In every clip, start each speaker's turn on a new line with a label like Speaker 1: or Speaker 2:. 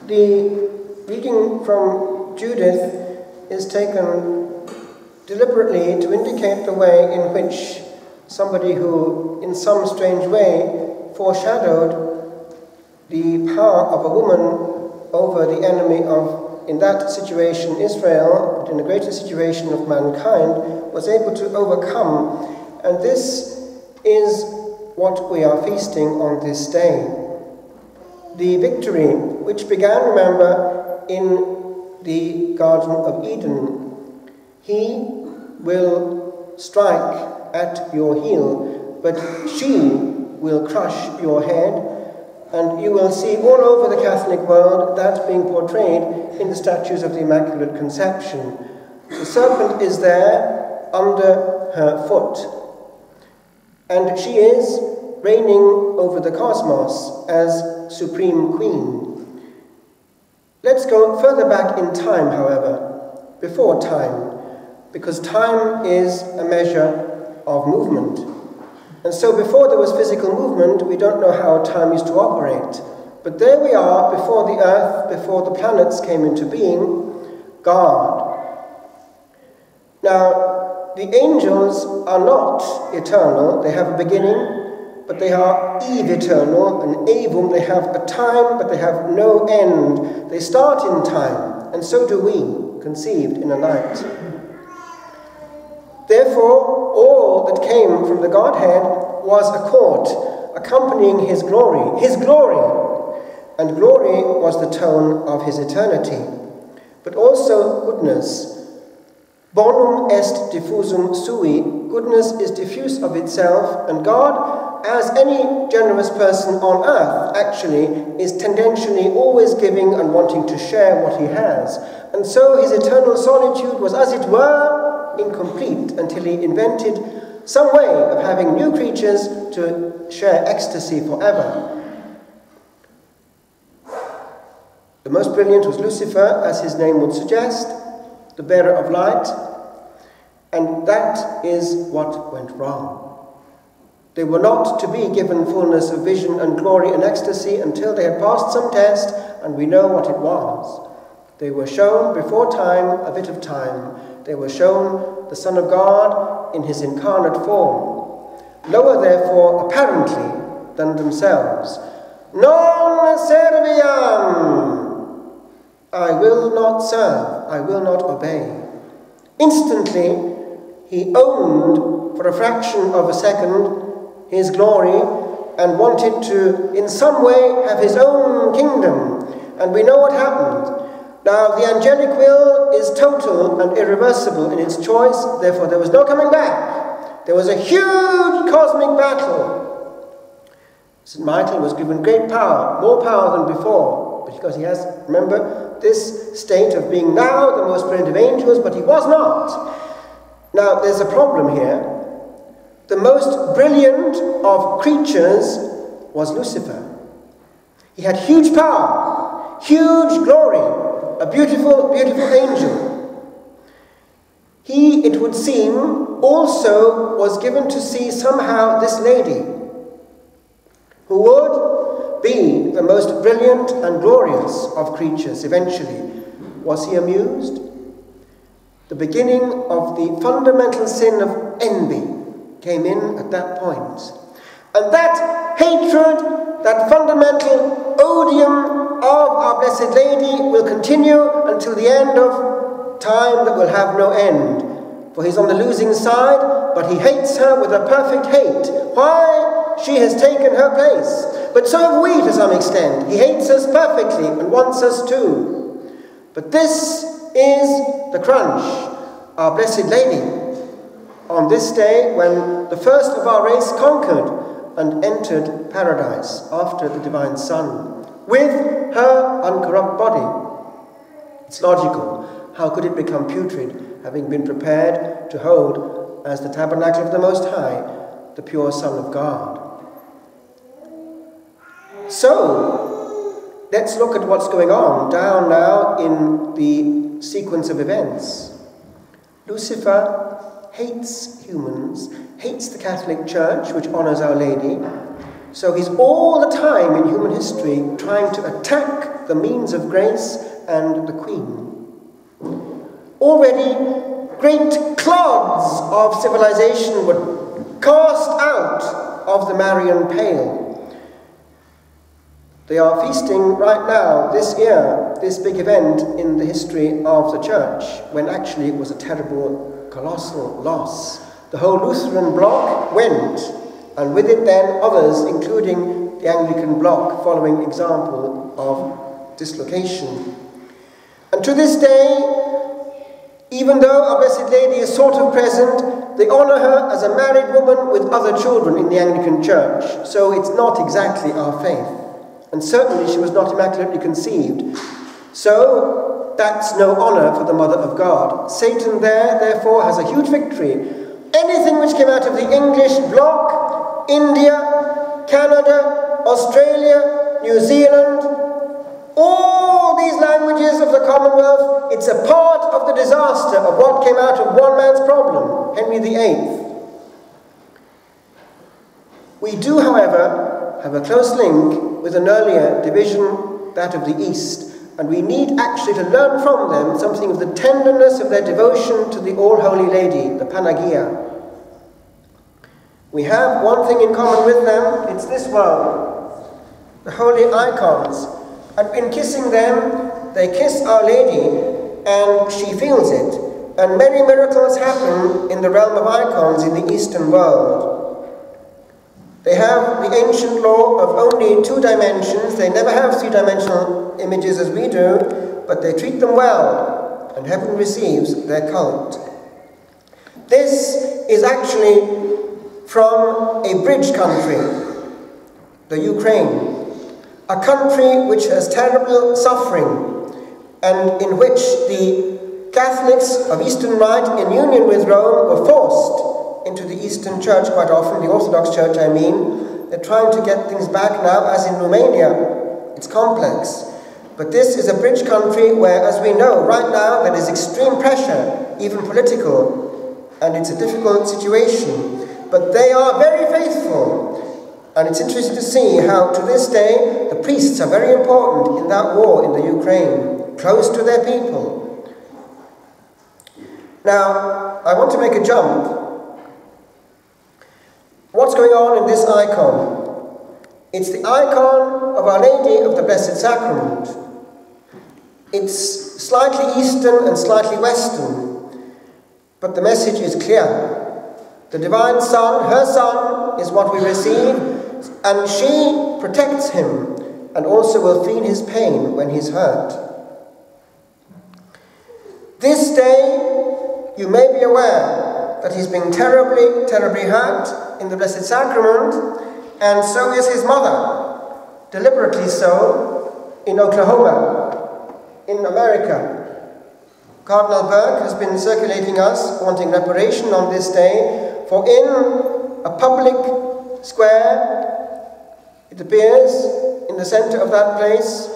Speaker 1: The reading from Judith is taken deliberately to indicate the way in which somebody who, in some strange way, foreshadowed the power of a woman over the enemy of, in that situation, Israel, but in the greater situation of mankind, was able to overcome. And this is what we are feasting on this day. The victory, which began, remember, in the Garden of Eden. He will strike at your heel, but she will crush your head. And you will see all over the Catholic world that being portrayed in the statues of the Immaculate Conception. The serpent is there under her foot, and she is reigning over the cosmos as Supreme Queen. Let's go further back in time, however, before time, because time is a measure of movement. And so before there was physical movement, we don't know how time used to operate. But there we are, before the earth, before the planets came into being, God. Now, the angels are not eternal. They have a beginning, but they are eternal, and evum, they have a time, but they have no end. They start in time, and so do we, conceived in a night. Therefore, all that came from the Godhead was a court, accompanying his glory. His glory! And glory was the tone of his eternity. But also goodness. Bonum est diffusum sui. Goodness is diffuse of itself, and God, as any generous person on earth, actually, is tendentially always giving and wanting to share what he has. And so his eternal solitude was, as it were, incomplete until he invented some way of having new creatures to share ecstasy forever. The most brilliant was Lucifer, as his name would suggest, the bearer of light, and that is what went wrong. They were not to be given fullness of vision and glory and ecstasy until they had passed some test, and we know what it was. They were shown before time a bit of time. They were shown the Son of God in his incarnate form. Lower, therefore, apparently, than themselves. Non serviam! I will not serve, I will not obey. Instantly, he owned, for a fraction of a second, his glory and wanted to, in some way, have his own kingdom. And we know what happened. Now, the angelic will is total and irreversible in its choice, therefore there was no coming back. There was a huge cosmic battle. St. Michael was given great power, more power than before, because he has, remember, this state of being now the most brilliant of angels, but he was not. Now, there's a problem here. The most brilliant of creatures was Lucifer. He had huge power, huge glory, a beautiful, beautiful angel. He, it would seem, also was given to see somehow this lady, who would be the most brilliant and glorious of creatures eventually. Was he amused? The beginning of the fundamental sin of envy came in at that point. And that hatred, that fundamental odium of our Blessed Lady will continue until the end of time that will have no end. For he's on the losing side, but he hates her with a perfect hate. Why? She has taken her place. But so have we to some extent. He hates us perfectly and wants us too. But this is the crunch, our Blessed Lady, on this day when the first of our race conquered and entered paradise after the Divine Son, with her uncorrupt body. It's logical. How could it become putrid, having been prepared to hold, as the tabernacle of the Most High, the pure Son of God? So, let's look at what's going on down now in the sequence of events. Lucifer hates humans, hates the Catholic Church, which honors Our Lady. So he's all the time in human history trying to attack the means of grace, and the Queen. Already, great clods of civilization were cast out of the Marian Pale. They are feasting right now, this year, this big event in the history of the Church, when actually it was a terrible, colossal loss. The whole Lutheran bloc went, and with it then others, including the Anglican bloc, following example of dislocation. And to this day, even though Our Blessed Lady is sort of present, they honour her as a married woman with other children in the Anglican Church. So it's not exactly our faith. And certainly she was not immaculately conceived. So that's no honour for the Mother of God. Satan there, therefore, has a huge victory. Anything which came out of the English bloc, India, Canada, Australia, New Zealand, all these languages of the Commonwealth, it's a part of the disaster of what came out of one man's problem, Henry VIII. We do, however, have a close link with an earlier division, that of the East, and we need actually to learn from them something of the tenderness of their devotion to the All-Holy Lady, the Panagia. We have one thing in common with them, it's this one, the holy icons. And in kissing them, they kiss Our Lady, and she feels it. And many miracles happen in the realm of icons in the Eastern world. They have the ancient law of only 2 dimensions. They never have 3-dimensional images as we do, but they treat them well, and heaven receives their cult. This is actually from a bridge country, the Ukraine, a country which has terrible suffering, and in which the Catholics of Eastern Rite, in union with Rome, were forced into the Eastern Church quite often, the Orthodox Church I mean. They're trying to get things back now, as in Romania. It's complex. But this is a bridge country where, as we know, right now there is extreme pressure, even political, and it's a difficult situation. But they are very faithful. And it's interesting to see how, to this day, the priests are very important in that war in the Ukraine, close to their people. Now, I want to make a jump. What's going on in this icon? It's the icon of Our Lady of the Blessed Sacrament. It's slightly Eastern and slightly Western, but the message is clear. The Divine Son, her Son, is what we receive, and she protects him and also will feel his pain when he's hurt. This day, you may be aware that he's been terribly, terribly hurt in the Blessed Sacrament, and so is his mother, deliberately so, in Oklahoma, in America. Cardinal Burke has been circulating us, wanting reparation on this day, for in a public square, it appears, in the center of that place,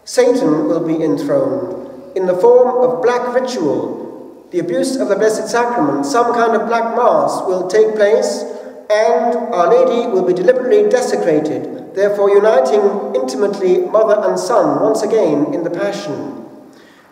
Speaker 1: Satan will be enthroned, in the form of black ritual. The abuse of the Blessed Sacrament, some kind of black mass will take place, and Our Lady will be deliberately desecrated, therefore uniting intimately mother and son once again in the Passion.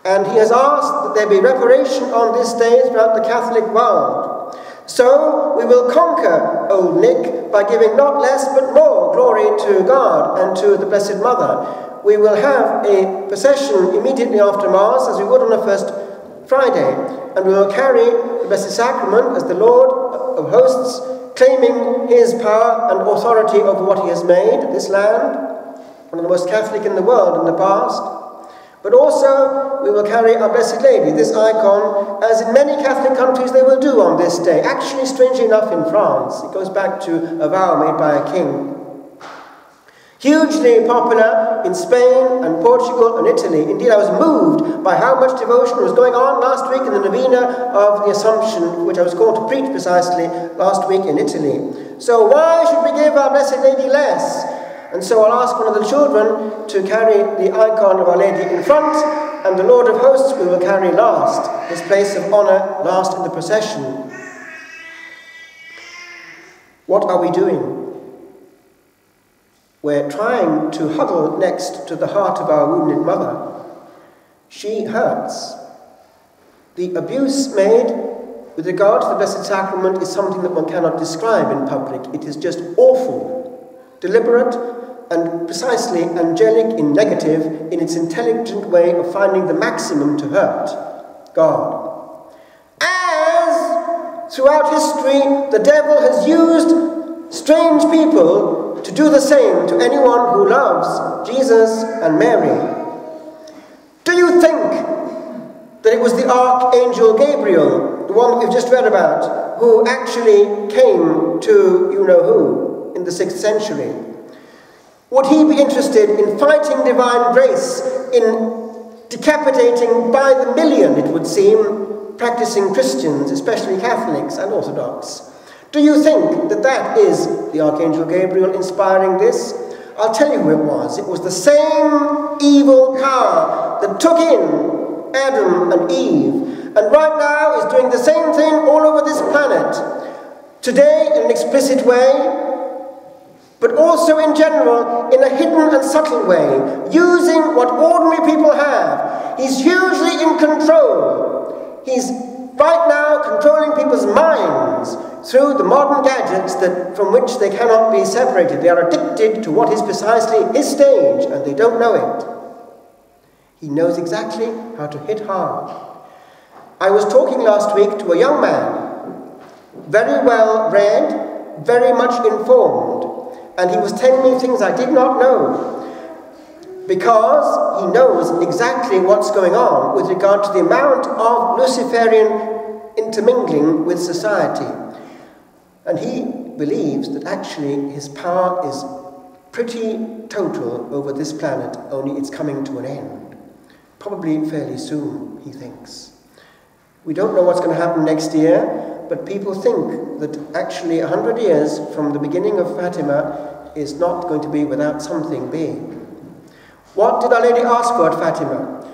Speaker 1: And he has asked that there be reparation on this day throughout the Catholic world. So we will conquer Old Nick by giving not less but more glory to God and to the Blessed Mother. We will have a procession immediately after Mass, as we would on the first Friday, and we will carry the Blessed Sacrament as the Lord of hosts, claiming his power and authority over what he has made, this land, one of the most Catholic in the world in the past. But also, we will carry Our Blessed Lady, this icon, as in many Catholic countries they will do on this day. Actually, strangely enough, in France. It goes back to a vow made by a king. Hugely popular in Spain and Portugal and Italy. Indeed, I was moved by how much devotion was going on last week in the novena of the Assumption, which I was called to preach precisely last week in Italy. So why should we give Our Blessed Lady less? And so I'll ask one of the children to carry the icon of Our Lady in front, and the Lord of Hosts we will carry last, his place of honour last in the procession. What are we doing? we're trying to huddle next to the heart of our wounded mother, she hurts. The abuse made with regard to the Blessed Sacrament is something that one cannot describe in public. It is just awful, deliberate, and precisely angelic in negative in its intelligent way of finding the maximum to hurt God. As throughout history the devil has used strange people to do the same to anyone who loves Jesus and Mary. Do you think that it was the Archangel Gabriel, the one that we've just read about, who actually came to you-know-who in the 6th century? Would he be interested in fighting divine grace, in decapitating by the million, it would seem, practicing Christians, especially Catholics and Orthodox? Do you think that that is the Archangel Gabriel inspiring this? I'll tell you who it was. It was the same evil power that took in Adam and Eve, and right now is doing the same thing all over this planet. Today in an explicit way, but also in general in a hidden and subtle way, using what ordinary people have. He's hugely in control. He's right now controlling people's minds through the modern gadgets from which they cannot be separated. They are addicted to what is precisely his stage, and they don't know it. He knows exactly how to hit hard. I was talking last week to a young man, very well read, very much informed, and he was telling me things I did not know, because he knows exactly what's going on with regard to the amount of Luciferian intermingling with society. And he believes that actually his power is pretty total over this planet, only it's coming to an end. Probably fairly soon, he thinks. We don't know what's going to happen next year, but people think that actually 100 years from the beginning of Fatima is not going to be without something big. What did Our Lady ask for at Fatima?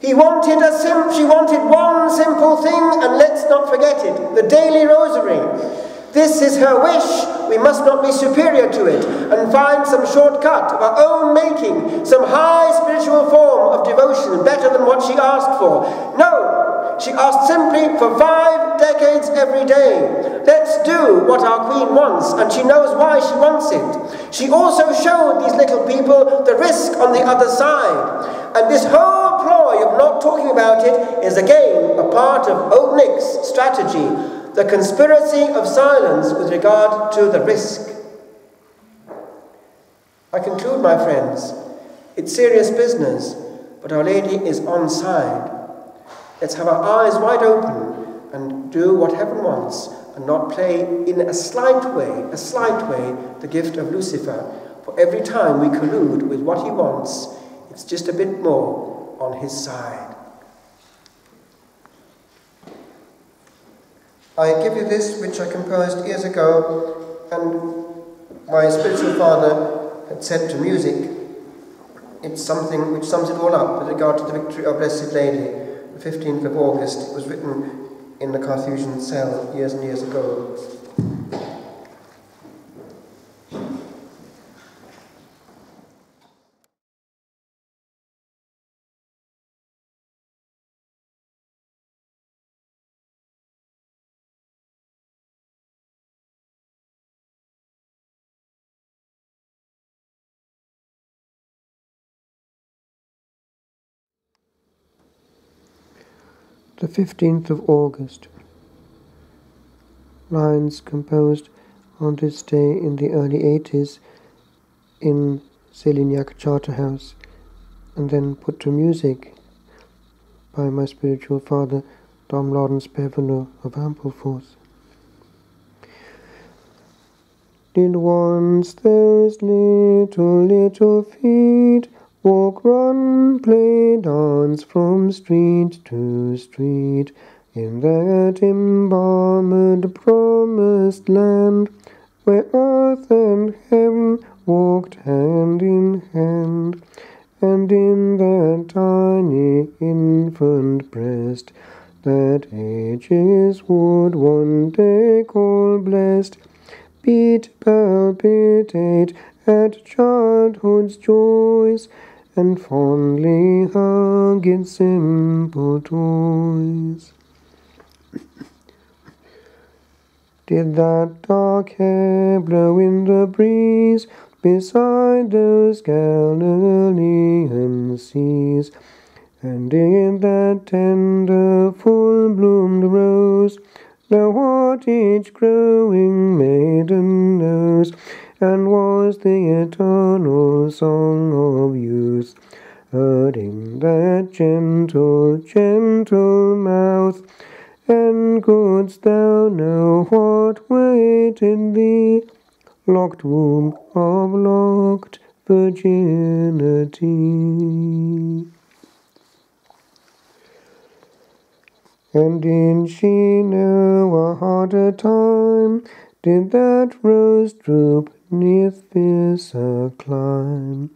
Speaker 1: She wanted one simple thing, and let's not forget it, the daily rosary. This is her wish. We must not be superior to it and find some shortcut of our own making, some high spiritual form of devotion better than what she asked for. No, she asked simply for 5 decades every day. Let's do what our Queen wants, and she knows why she wants it. She also showed these little people the risk on the other side. And this whole ploy of not talking about it is again a part of Old Nick's strategy. The conspiracy of silence with regard to the risk. I conclude, my friends, it's serious business, but Our Lady is on side. Let's have our eyes wide open and do what heaven wants, and not play in a slight way, the gift of Lucifer. For every time we collude with what he wants, it's just a bit more on his side. I give you this, which I composed years ago, and my spiritual father had set to music. It's something which sums it all up with regard to the victory of Blessed Lady, the 15th of August. It was written in the Carthusian cell years and years ago. The 15th of August. Lines composed on this day in the early 80s in Selignac Charterhouse, and then put to music by my spiritual father, Dom Lawrence Bevernow of Ampleforth. Did once those little feet walk, run, play, dance from street to street, in that embalmed promised land, where earth and heaven walked hand in hand, and in that tiny infant breast, that ages would one day call blessed, beat, palpitate at
Speaker 2: at childhood's joys, and fondly hug its simple toys. Did that dark hair blow in the breeze beside those Galilean seas? And in that tender, full-bloomed rose, now what each growing maiden knows, and was the eternal song of youth, heard in that gentle, gentle mouth. And couldst thou know what waited thee, locked womb of locked virginity? And did she know a harder time? Did that rose droop neath fiercer clime?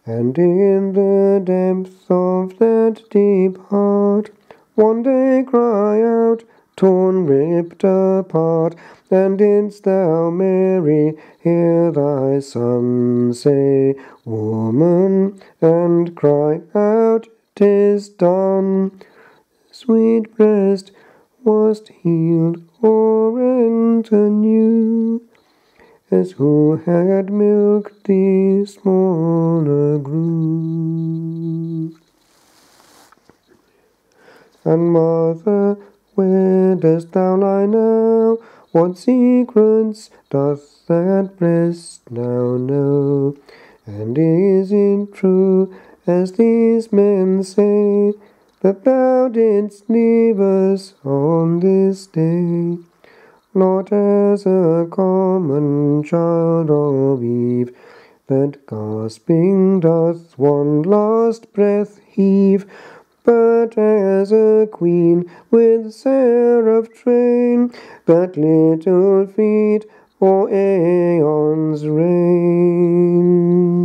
Speaker 2: And in the depth of that deep heart, one day cry out, torn, ripped apart? And didst thou, Mary, hear thy Son say, Woman, and cry out, 'Tis done? Sweet breast, wast healed or rent anew, as who had milked thee smaller grew. And mother, where dost thou lie now? What secrets doth that breast now know? And is it true, as these men say, that thou didst leave us on this day, not as a common child of Eve, that gasping doth one last breath heave, but as a queen with seraph train, that little feet for aeons reign?